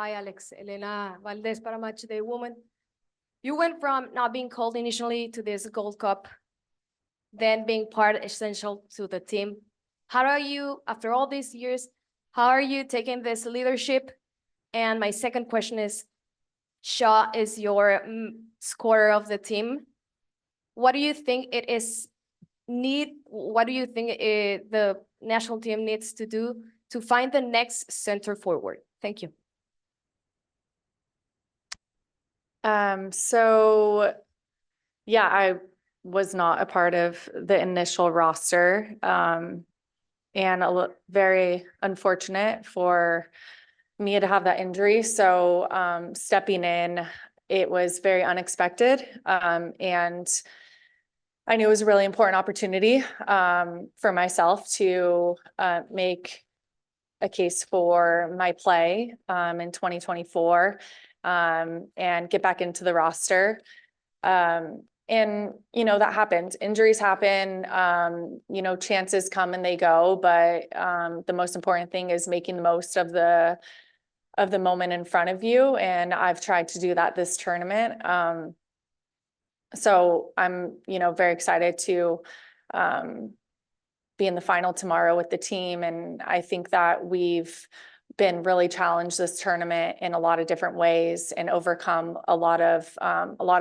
Hi, Alex. Elena Valdez para Match Day Woman. You went from not being called initially to this Gold Cup, then being part essential to the team. How are you, after all these years, how are you taking this leadership? And my second question is, Shaw is your scorer of the team. What do you think what do you think the national team needs to do to find the next center forward? Thank you. So yeah, I was not a part of the initial roster, and very unfortunate for me to have that injury. So stepping in, it was very unexpected, and I knew it was a really important opportunity for myself to make a case for my play in 2024 and get back into the roster. And, you know, that happened. Injuries happen, you know, chances come and they go, but the most important thing is making the most of the moment in front of you. And I've tried to do that this tournament. So I'm, you know, very excited to be in the final tomorrow with the team. And I think that we've been really challenged this tournament in a lot of different ways and overcome a lot of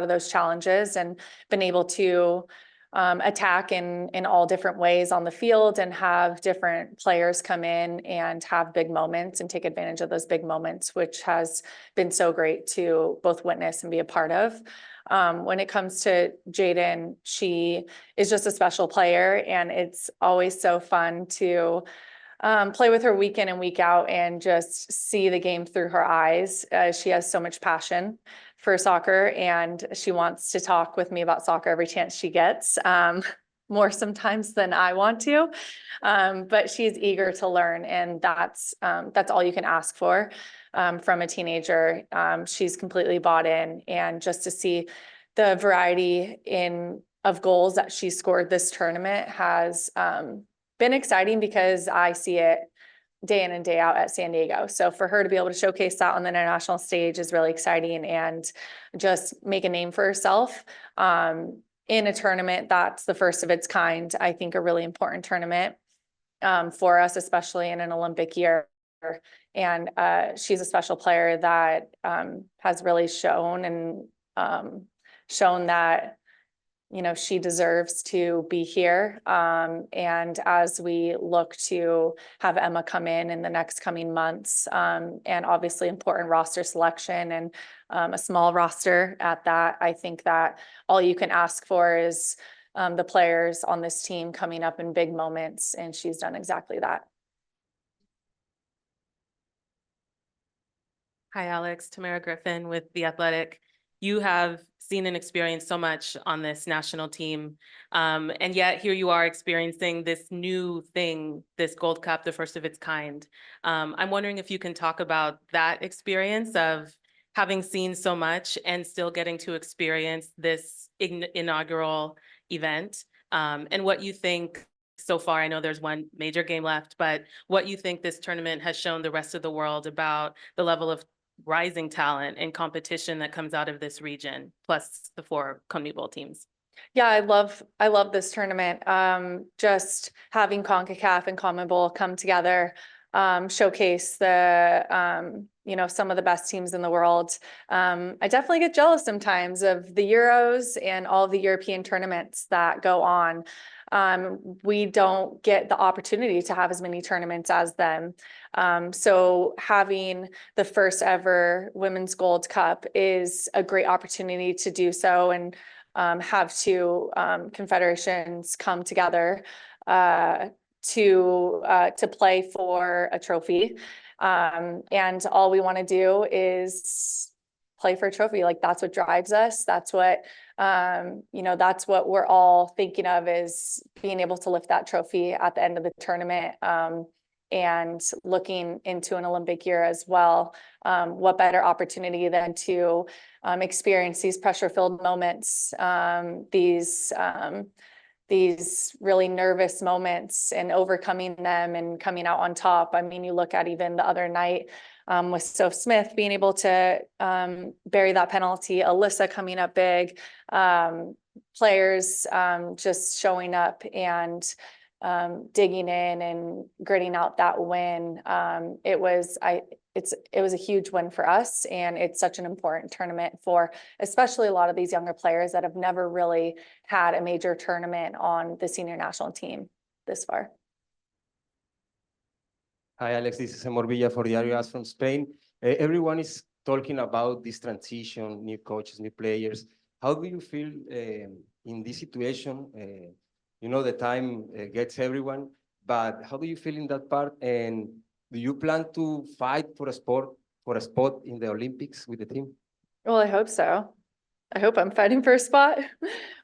those challenges and been able to attack in all different ways on the field and have different players come in and have big moments and take advantage of those big moments, which has been so great to both witness and be a part of. When it comes to Jaedyn, she is just a special player, and it's always so fun to play with her week in and week out and just see the game through her eyes. She has so much passion for soccer, and she wants to talk with me about soccer every chance she gets, more sometimes than I want to. But she's eager to learn, and that's all you can ask for from a teenager. She's completely bought in, and just to see the variety of goals that she scored this tournament has been exciting, because I see it day in and day out at San Diego. So for her to be able to showcase that on the international stage is really exciting, and just make a name for herself in a tournament that's the first of its kind. I think a really important tournament for us, especially in an Olympic year. And she's a special player that has really shown that, you know, she deserves to be here. And as we look to have Emma come in the next coming months, and obviously important roster selection and a small roster at that, I think that all you can ask for is the players on this team coming up in big moments, and she's done exactly that. Hi, Alex. Tamara Griffin with The Athletic. You have seen and experienced so much on this national team, and yet here you are experiencing this new thing, this Gold Cup, the first of its kind. I'm wondering if you can talk about that experience of having seen so much and still getting to experience this inaugural event, and what you think so far. I know there's one major game left, but what you think this tournament has shown the rest of the world about the level of rising talent and competition that comes out of this region, plus the 4 CONMEBOL teams. Yeah, I love this tournament. Just having CONCACAF and CONMEBOL come together, showcase the you know, some of the best teams in the world. I definitely get jealous sometimes of the Euros and all the European tournaments that go on. We don't get the opportunity to have as many tournaments as them. So having the first ever Women's Gold Cup is a great opportunity to do so, and have 2 confederations come together to play for a trophy. And all we want to do is play for a trophy. Like, that's what drives us. That's what, you know, that's what we're all thinking of, is being able to lift that trophy at the end of the tournament. And looking into an Olympic year as well. What better opportunity than to experience these pressure-filled moments, these really nervous moments, and overcoming them and coming out on top. I mean, you look at even the other night, with Soph Smith being able to bury that penalty, Alyssa coming up big, players just showing up and digging in and gritting out that win. It was a huge win for us, and it's such an important tournament for especially a lot of these younger players that have never really had a major tournament on the senior national team this far. Hi, Alex. This is Amor Villa for Diario AS from Spain. Everyone is talking about this transition, new coaches, new players. How do you feel in this situation? The time gets everyone, but how do you feel in that part? And do you plan to fight for a spot in the Olympics with the team? Well, I hope so. I hope I'm fighting for a spot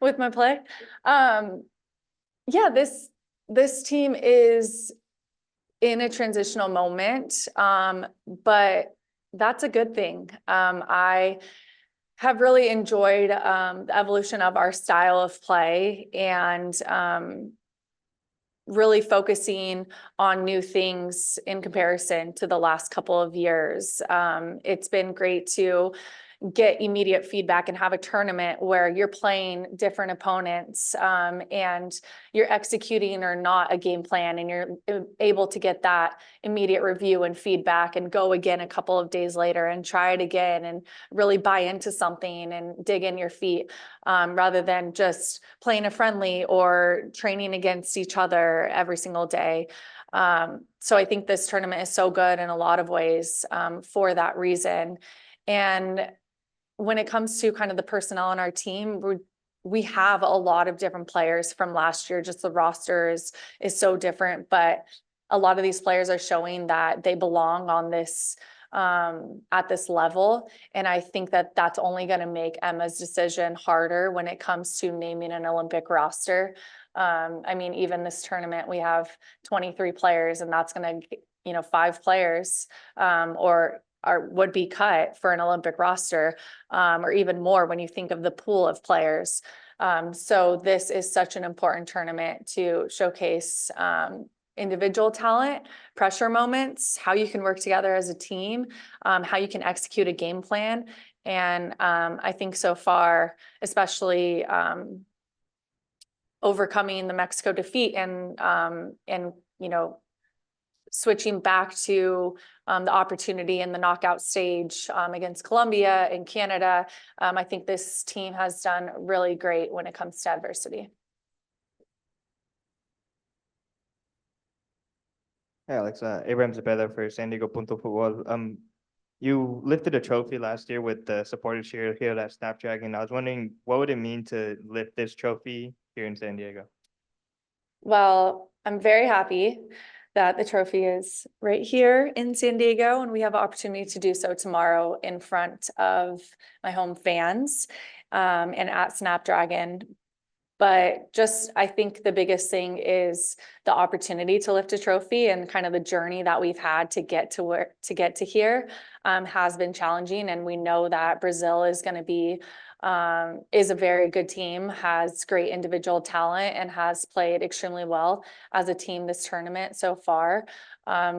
with my play. Yeah, this team is in a transitional moment, but that's a good thing. I have really enjoyed the evolution of our style of play and really focusing on new things in comparison to the last couple of years. It's been great to get immediate feedback and have a tournament where you're playing different opponents and you're executing or not a game plan, and you're able to get that immediate review and feedback and go again a couple of days later and try it again and really buy into something and dig in your feet rather than just playing a friendly or training against each other every single day. So I think this tournament is so good in a lot of ways for that reason. And when it comes to kind of the personnel on our team, we have a lot of different players from last year. Just the roster is so different, but a lot of these players are showing that they belong on this at this level. And I think that that's only going to make Emma's decision harder when it comes to naming an Olympic roster. I mean, even this tournament, we have 23 players, and that's going to, 5 players would be cut for an Olympic roster, or even more when you think of the pool of players. So this is such an important tournament to showcase individual talent, pressure moments, how you can work together as a team, how you can execute a game plan. And I think so far, especially overcoming the Mexico defeat and switching back to the opportunity in the knockout stage against Colombia and Canada. I think this team has done really great when it comes to adversity. Hey, Alex, Abraham Zepeda for San Diego Punto Futbol. You lifted a trophy last year with the supporters here at Snapdragon. I was wondering, what would it mean to lift this trophy here in San Diego? Well, I'm very happy that the trophy is right here in San Diego, and we have an opportunity to do so tomorrow in front of my home fans and at Snapdragon. But I think the biggest thing is the opportunity to lift a trophy, and kind of the journey that we've had to get to here has been challenging. And we know that Brazil is going to be is a very good team, has great individual talent, and has played extremely well as a team this tournament so far.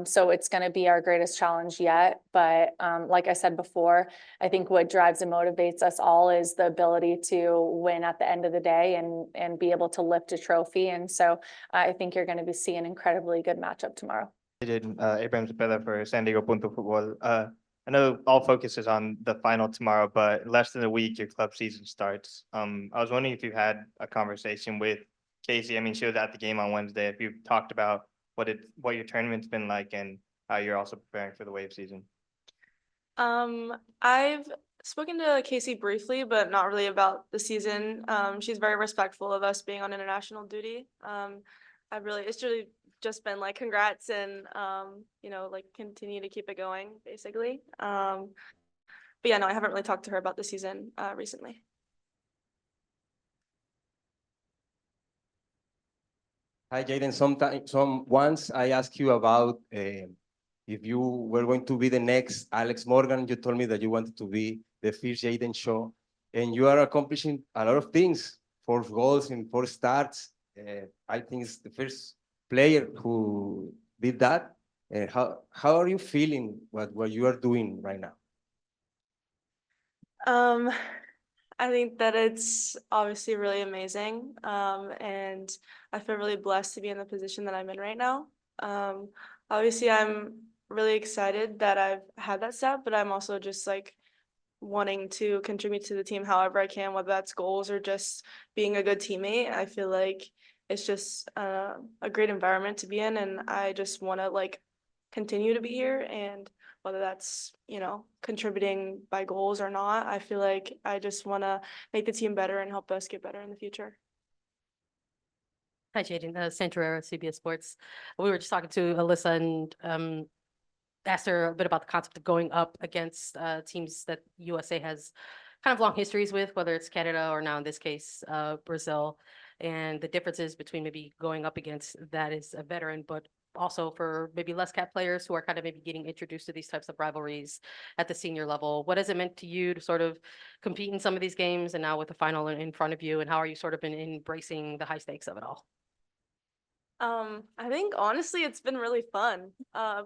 So it's going to be our greatest challenge yet. But like I said before, I think what drives and motivates us all is the ability to win at the end of the day and be able to lift a trophy. And so I think you're going to be seeing an incredibly good matchup tomorrow. Abraham Zepeda for San Diego Punto Futbol. I know all focus is on the final tomorrow, but in less than a week, your club season starts. I was wondering if you had a conversation with Casey. I mean, she was at the game on Wednesday. If you've talked about what your tournament's been like and how you're also preparing for the wave season. I've spoken to Casey briefly, but not really about the season. She's very respectful of us being on international duty. It's really just been like congrats and continue to keep it going basically. But yeah, no, I haven't really talked to her about the season recently. Hi, Jaedyn. Once I asked you about if you were going to be the next Alex Morgan. You told me that you wanted to be the first Jaedyn Shaw, and you are accomplishing a lot of things: 4 goals in 4 starts. I think it's the first player who did that. How are you feeling what you are doing right now? I think that it's obviously really amazing. And I feel really blessed to be in the position that I'm in right now. Obviously I'm really excited that I've had that step, but I'm also just like wanting to contribute to the team however I can, whether that's goals or just being a good teammate. I feel like it's just a great environment to be in, and I just want to like continue to be here. And whether that's, you know, contributing by goals or not, I feel like I just want to make the team better and help us get better in the future. Hi, Jaden, Santorero, CBS Sports. We were just talking to Alyssa and asked her a bit about the concept of going up against teams that USA has kind of long histories with, whether it's Canada or now in this case, Brazil, and the differences between maybe going up against that is a veteran, but also for maybe less cap players who are kind of maybe getting introduced to these types of rivalries at the senior level. What has it meant to you to sort of compete in some of these games and now with the final in front of you, and how are you sort of been embracing the high stakes of it all? I think honestly it's been really fun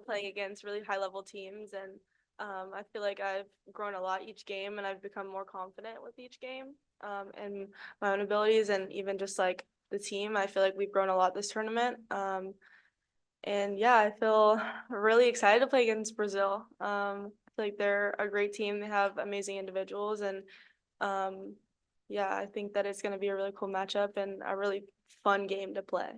playing against really high level teams, and I feel like I've grown a lot each game, and I've become more confident with each game and my own abilities, and even just like the team. I feel like we've grown a lot this tournament. And yeah, I feel really excited to play against Brazil. I feel like they're a great team. They have amazing individuals, and yeah, I think that it's going to be a really cool matchup and a really fun game to play.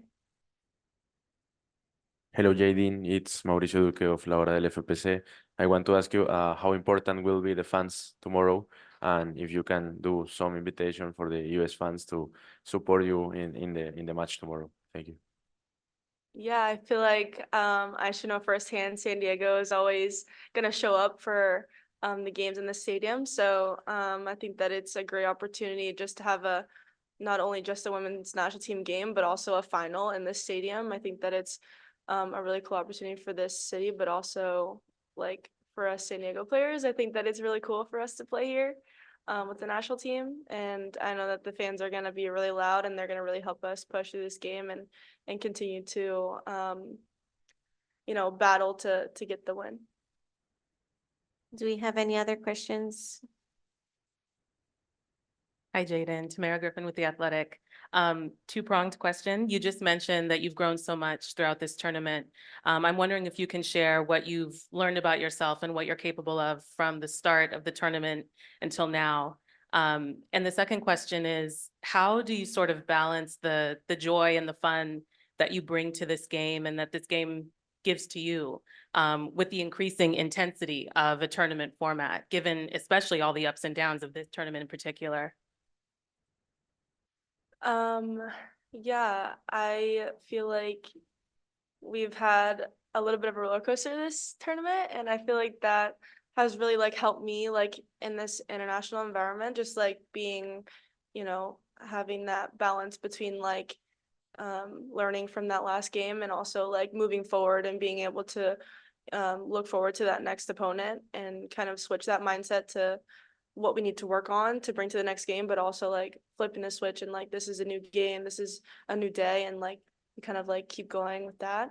Hello, Jaydin. It's Mauricio Duque of La Hora del FPC. I want to ask you how important will be the fans tomorrow, and if you can do some invitation for the US fans to support you in the match tomorrow. Thank you. Yeah, I feel like I should know firsthand San Diego is always gonna show up for the games in the stadium. So I think that it's a great opportunity just to have a not only just a women's national team game, but also a final in this stadium. I think that it's a really cool opportunity for this city, but also like for us San Diego players. I think that it's really cool for us to play here with the national team, and I know that the fans are gonna be really loud, and they're gonna really help us push through this game and continue to you know, battle to get the win. Do we have any other questions? Hi, Jaden. Tamara Griffin with The Athletic. Two-pronged question. You just mentioned that you've grown so much throughout this tournament. I'm wondering if you can share what you've learned about yourself and what you're capable of from the start of the tournament until now. And the second question is, how do you sort of balance the joy and the fun that you bring to this game and that this game gives to you with the increasing intensity of a tournament format, given especially all the ups and downs of this tournament in particular? Yeah, I feel like we've had a little bit of a roller coaster this tournament, and I feel like that has really like helped me like in this international environment, just like being, you know, having that balance between like learning from that last game and also like moving forward and being able to look forward to that next opponent and kind of switch that mindset to what we need to work on to bring to the next game, but also like flipping the switch and like this is a new game, this is a new day, and like kind of like keep going with that.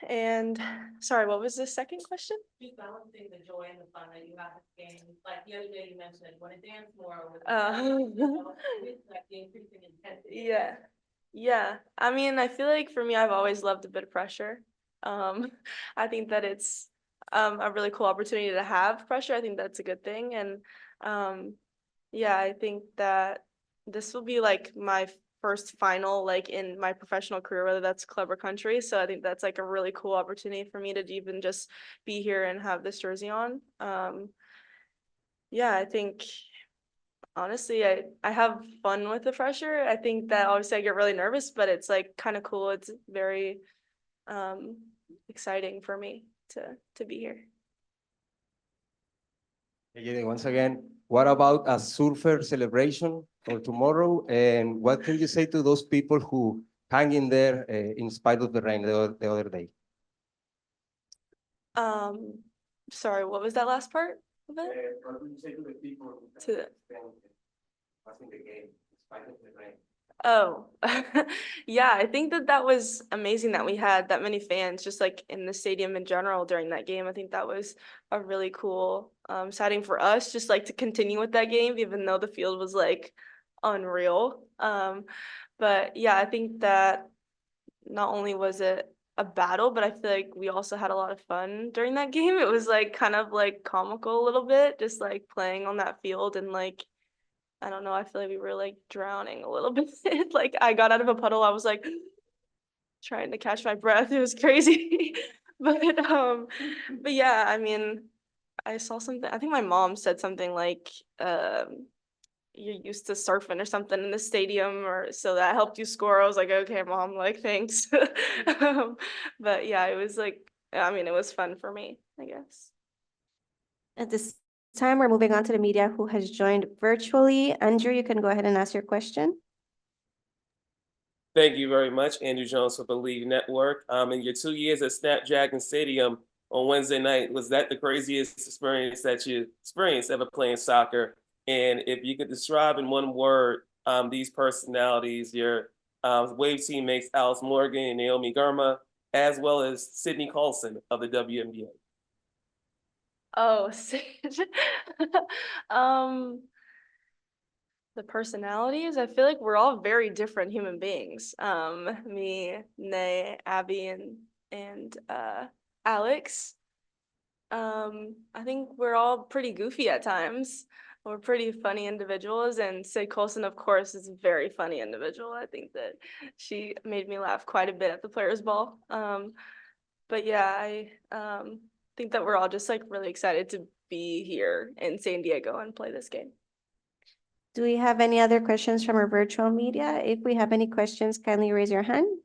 And sorry, what was the second question? Just balancing the joy and the fun that you have in the game. Like the other day you mentioned, want to dance more with like the increasing intensity. Yeah. Yeah. I mean, I feel like for me, I've always loved a bit of pressure. I think that it's a really cool opportunity to have pressure. I think that's a good thing. And yeah, I think that this will be like my first final like in my professional career, whether that's club or country. So I think that's like a really cool opportunity for me to even just be here and have this jersey on. Yeah, I think honestly, I have fun with the pressure. I think that obviously I get really nervous, but it's like kind of cool. It's very exciting for me to be here. Again, once again, what about a surfer celebration for tomorrow? And what can you say to those people who hang in there in spite of the rain the other day? Sorry, what was that last part of it? What would you say to the people To the- watching the game in spite of the rain? Oh, yeah, I think that that was amazing that we had that many fans just like in the stadium in general during that game. I think that was a really cool sighting for us, just like to continue with that game, even though the field was like unreal. But yeah, I think that not only was it a battle, but I feel like we also had a lot of fun during that game. It was like kind of like comical a little bit, just like playing on that field and like I don't know, I feel like we were like drowning a little bit. Like I got out of a puddle, I was like trying to catch my breath. It was crazy. But yeah, I mean, I saw something, I think my mom said something like you're used to surfing or something in the stadium or so that helped you score. I was like, okay, mom, like thanks. But yeah, it was like I mean, it was fun for me, I guess. At this time, we're moving on to the media who has joined virtually. Andrew, you can go ahead and ask your question. Thank you very much, Andrew Jones with the League Network. In your 2 years at Snapdragon Stadium on Wednesday night, was that the craziest experience that you experienced ever playing soccer? And if you could describe in one word these personalities, your Wave teammates Alice Morgan and Naomi Girma, as well as Sydney Colson of the WNBA. Oh, the personalities, I feel like we're all very different human beings. Me, Nay, Abby, and Alex. I think we're all pretty goofy at times. We're pretty funny individuals, and Sid Colson, of course, is a very funny individual. I think that she made me laugh quite a bit at the Players' Ball. But yeah, I think that we're all just like really excited to be here in San Diego and play this game. Do we have any other questions from our virtual media? If we have any questions, kindly raise your hand.